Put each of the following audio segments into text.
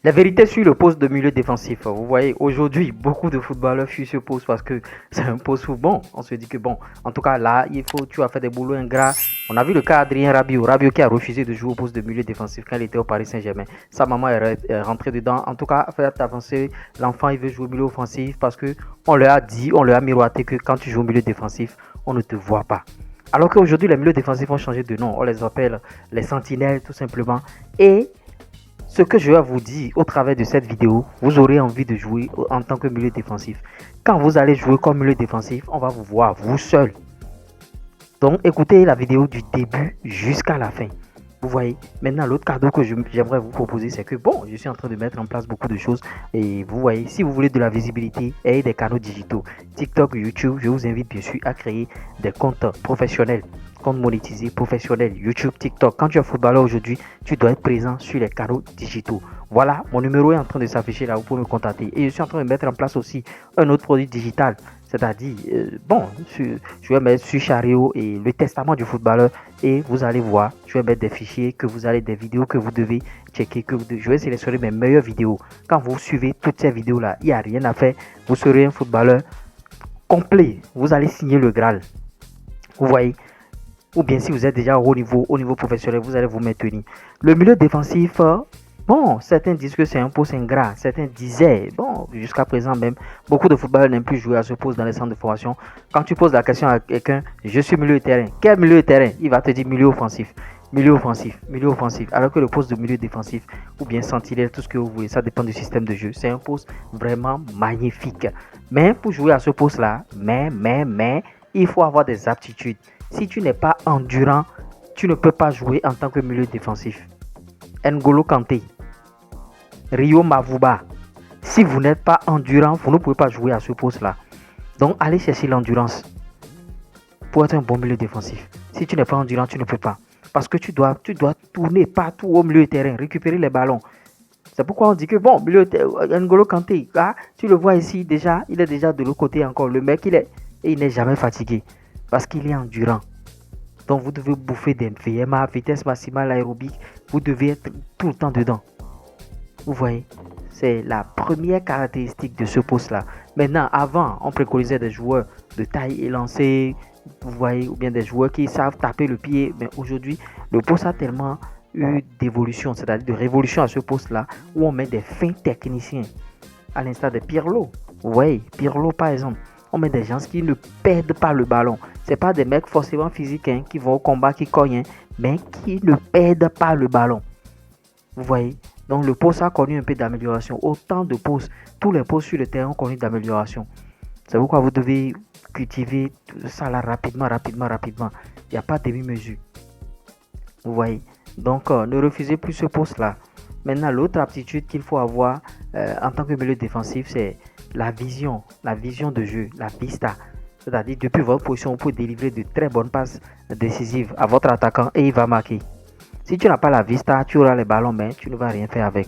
La vérité sur le poste de milieu défensif, vous voyez, aujourd'hui, beaucoup de footballeurs fuient ce poste parce que c'est un poste où, bon, on se dit que, bon, en tout cas, là, tu as fait des boulots ingrats. On a vu le cas d'Adrien Rabiot. Rabiot qui a refusé de jouer au poste de milieu défensif quand il était au Paris Saint-Germain. Sa maman est rentrée dedans. En tout cas, fait avancer, l'enfant, il veut jouer au milieu offensif parce que on leur a dit, on leur a miroité que quand tu joues au milieu défensif, on ne te voit pas. Alors qu'aujourd'hui, les milieux défensifs ont changé de nom. On les appelle les sentinelles, tout simplement. Et ce que je vais vous dire au travers de cette vidéo, vous aurez envie de jouer en tant que milieu défensif. Quand vous allez jouer comme milieu défensif, on va vous voir vous seul. Donc écoutez la vidéo du début jusqu'à la fin. Vous voyez, maintenant l'autre cadeau que j'aimerais vous proposer, c'est que bon, je suis en train de mettre en place beaucoup de choses et vous voyez, si vous voulez de la visibilité et des canaux digitaux, TikTok, YouTube, je vous invite bien sûr à créer des comptes professionnels, comptes monétisés professionnels, YouTube, TikTok. Quand tu es footballeur aujourd'hui, tu dois être présent sur les canaux digitaux. Voilà, mon numéro est en train de s'afficher là, vous pouvez me contacter. Et je suis en train de mettre en place aussi un autre produit digital. C'est-à-dire, bon, je vais mettre sur Chariot et le testament du footballeur et vous allez voir, je vais mettre des fichiers, des vidéos que vous devez checker, je vais sélectionner mes meilleures vidéos. Quand vous suivez toutes ces vidéos-là, il n'y a rien à faire. Vous serez un footballeur complet. Vous allez signer le Graal. Vous voyez? Ou bien si vous êtes déjà au niveau professionnel, vous allez vous maintenir. Le milieu défensif, bon, certains disent que c'est un poste ingrat. Certains disaient, bon, jusqu'à présent même, beaucoup de footballeurs n'aiment plus jouer à ce poste dans les centres de formation. Quand tu poses la question à quelqu'un, je suis milieu de terrain. Quel milieu de terrain? Il va te dire milieu offensif. Milieu offensif, milieu offensif. Alors que le poste de milieu défensif ou bien sentinelle, tout ce que vous voulez, ça dépend du système de jeu. C'est un poste vraiment magnifique. Mais pour jouer à ce poste-là, il faut avoir des aptitudes. Si tu n'es pas endurant, tu ne peux pas jouer en tant que milieu défensif. N'Golo Kanté, Rio Mavuba, si vous n'êtes pas endurant, vous ne pouvez pas jouer à ce poste-là. Donc, allez chercher l'endurance pour être un bon milieu défensif. Si tu n'es pas endurant, tu ne peux pas. Parce que tu dois tourner partout au milieu du terrain, récupérer les ballons. C'est pourquoi on dit que bon, N'Golo Kanté, ah, tu le vois ici déjà, il est déjà de l'autre côté encore. Le mec, il n'est jamais fatigué parce qu'il est endurant. Donc vous devez bouffer des VMA, vitesse maximale aérobique. Vous devez être tout le temps dedans. Vous voyez, c'est la première caractéristique de ce poste-là. Maintenant, avant, on préconisait des joueurs de taille élancée, vous voyez, ou bien des joueurs qui savent taper le pied. Mais aujourd'hui, le poste a tellement eu d'évolution, c'est-à-dire de révolution à ce poste-là, où on met des fins techniciens, à l'instar de Pirlo. Vous voyez, Pirlo par exemple. On met des gens qui ne perdent pas le ballon. Ce pas des mecs forcément physiques hein, qui vont au combat, qui cognent, mais qui ne perdent pas le ballon. Vous voyez? Donc le poste a connu un peu d'amélioration. Autant de postes, tous les postes sur le terrain ont connu d'amélioration. C'est pourquoi vous devez cultiver ça là rapidement. Il n'y a pas de demi-mesure. Vous voyez? Donc ne refusez plus ce poste-là. Maintenant, l'autre aptitude qu'il faut avoir en tant que milieu défensif, c'est la vision de jeu, la vista. C'est-à-dire, depuis votre position, vous pouvez délivrer de très bonnes passes décisives à votre attaquant et il va marquer. Si tu n'as pas la vista, tu auras les ballons, mais tu ne vas rien faire avec.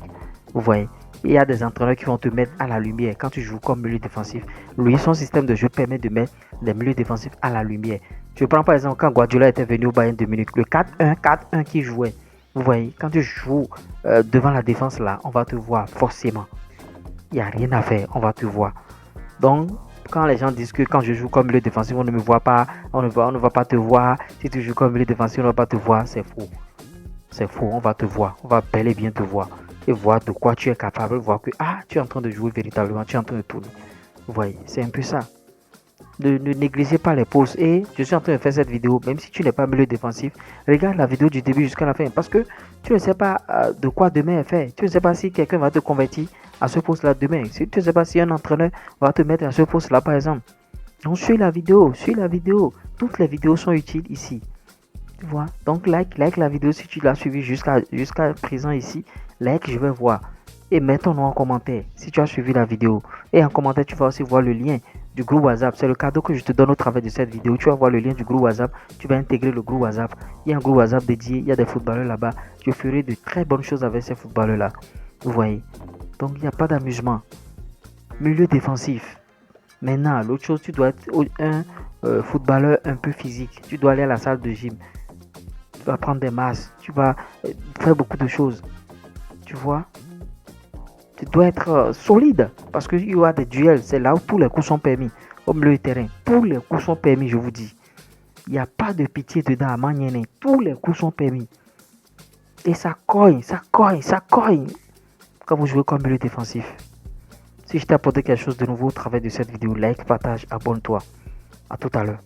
Vous voyez, il y a des entraîneurs qui vont te mettre à la lumière quand tu joues comme milieu défensif. Lui, son système de jeu permet de mettre les milieux défensifs à la lumière. Je prends par exemple quand Guardiola était venu au Bayern de Munich, le 4-1 qui jouait. Vous voyez, quand tu joues devant la défense là, on va te voir forcément. Il n'y a rien à faire, on va te voir. Donc, quand les gens disent que quand je joue comme milieu défensif, on ne me voit pas, on ne va pas te voir. Si tu joues comme milieu défensif, on ne va pas te voir, c'est faux. C'est faux, on va te voir, on va bel et bien te voir. Et voir de quoi tu es capable, voir que tu es en train de jouer véritablement, tu es en train de tourner. Vous voyez, c'est un peu ça. Ne négligez pas les pauses. Et je suis en train de faire cette vidéo, même si tu n'es pas milieu défensif, regarde la vidéo du début jusqu'à la fin. Parce que tu ne sais pas de quoi demain est fait. Tu ne sais pas si quelqu'un va te convertir à ce poste-là demain. Tu ne sais pas si un entraîneur va te mettre à ce poste-là, par exemple. Donc, suis la vidéo, suis la vidéo. Toutes les vidéos sont utiles ici. Tu vois? Donc, like la vidéo si tu l'as suivi jusqu'à présent ici. Like, je vais voir. Et mets ton nom en commentaire si tu as suivi la vidéo. Et en commentaire, tu vas aussi voir le lien du groupe WhatsApp. C'est le cadeau que je te donne au travers de cette vidéo. Tu vas voir le lien du groupe WhatsApp. Tu vas intégrer le groupe WhatsApp. Il y a un groupe WhatsApp dédié. Il y a des footballeurs là-bas. Je ferai de très bonnes choses avec ces footballeurs-là. Vous voyez? Donc, il n'y a pas d'amusement. Milieu défensif. Maintenant, l'autre chose, tu dois être un footballeur un peu physique. Tu dois aller à la salle de gym. Tu vas prendre des masses. Tu vas faire beaucoup de choses. Tu vois? Tu dois être solide parce qu'il y aura des duels. C'est là où tous les coups sont permis. Au milieu du terrain, tous les coups sont permis, je vous dis. Il n'y a pas de pitié dedans à Maniene. Tous les coups sont permis. Et ça cogne, ça cogne, ça cogne. Quand vous jouez comme milieu défensif. Si je t'ai apporté quelque chose de nouveau au travers de cette vidéo, like, partage, abonne-toi. À tout à l'heure.